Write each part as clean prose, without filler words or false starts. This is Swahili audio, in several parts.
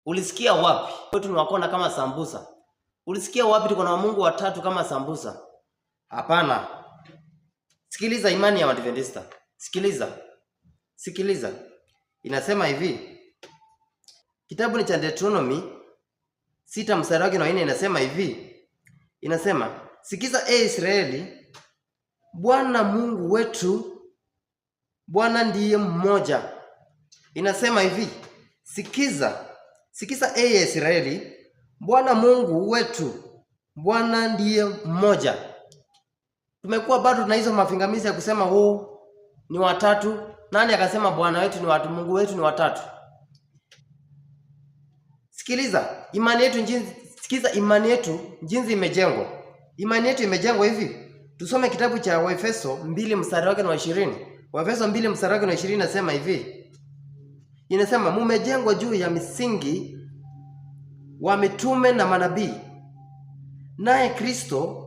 Ulisikia wapi? Kwetu ni wakona kama sambusa. Ulisikia wapi tuko na Mungu watatu kama sambusa? Hapana. Sikiliza imani ya Waadventista. Sikiliza. Inasema hivi. Kitabu ni cha Deuteronomy 6 mstari wake wa 4 inasema hivi. Inasema, sikiza Israeli, Bwana Mungu wetu, Bwana ndiye mmoja. Inasema hivi. Sikiza Israeli, Bwana Mungu wetu, Bwana ndiye mmoja. Tumekuwa bado tuna hizo mafingamizi ya kusema ni watatu. Nani akasema Bwana wetu ni watu, Mungu wetu ni watatu? Sikiza imani yetu jinsi imejengwa. Imani yetu imejengwa hivi. Tusome kitabu cha Waefeso 2 mstari wake wa 20. Waefeso 2 mstari wake wa 20 inasema hivi. Inasema mumejengwa juu ya misingi wa mitume na manabii. Naye Kristo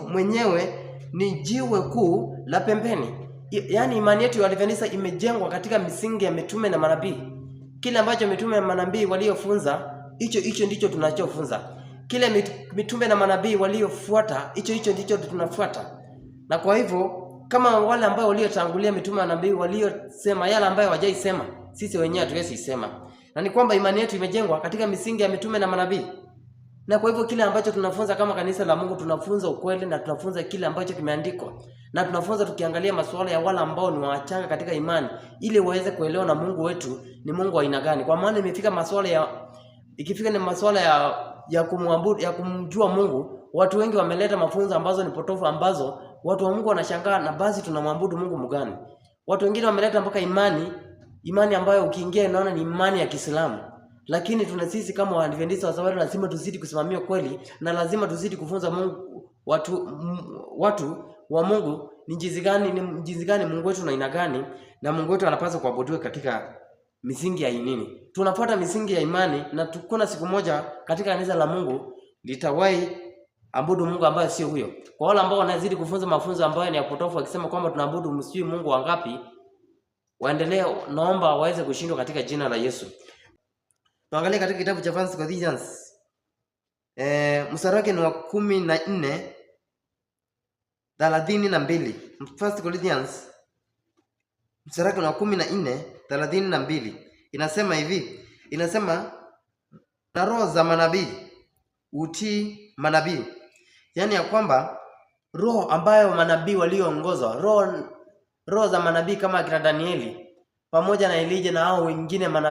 mwenyewe ni jiwe kuu la pembeni. Yaani imani yetu ya Adventista imejengwa katika misingi ya mitume na manabii. Kile ambacho mitume na manabii waliofunza, hicho ndicho tunachofunza. Kile mitume na manabii waliofuata, hicho ndicho tunafuata. Na kwa hivyo kama wale ambao waliotangulia mitume na manabii waliosema yale ambayo hawajaisema, sisi wenyewe hatuwezi sema. Na ni kwamba imani yetu imejengwa katika misingi ya mitume na manabii. Na kwa hivyo kile ambacho tunafunza kama kanisa la Mungu, tunafunza ukweli na tunafunza kile ambacho kimeandikwa. Na tunafunza tukiangalia masuala ya wale ambao ni wachanga katika imani, ili waweze kuelewa na Mungu wetu ni Mungu wa aina gani. Kwa maana ikifika ni masuala ya kumwabudu, ya kumjua Mungu, watu wengi wameleta mafunzo ambazo ni potofu, ambazo watu wa Mungu wanashangaa, na basi tunamwabudu Mungu mgani? Watu wengine wameleta mpaka imani ambayo ukiingia unaona ni imani ya Kiislamu. Lakini sisi kama Waadventista wa Sabato lazima tuzidi kusimamia kweli, na lazima tuzidi kufunza Mungu watu wa Mungu ni jinsi gani Mungu wetu na aina gani, na Mungu wetu anapaswa kuabudiwa katika misingi ya nini. Tunafuata misingi ya imani, na tukuna siku moja katika kanisa la Mungu litawahi abudu Mungu ambaye sio huyo. Kwa wale ambao wanazidi kufunza mafunzo ambayo ni ya potofu, wakisema kwamba tunaabudu msijui Mungu wangapi, waendelee, naomba waweze kushindwa katika jina la Yesu. Tuangalie katika kitabu cha 1 Corinthians mstari wake ni wa 14:32. 1 Corinthians mstari wake ni wa 14:32. Inasema hivi. Inasema na roho za manabii utii manabii. Yaani ya kwamba roho ambayo manabii walioongozwa, roho za manabii kama akina Danieli pamoja na Elijah na hao wengine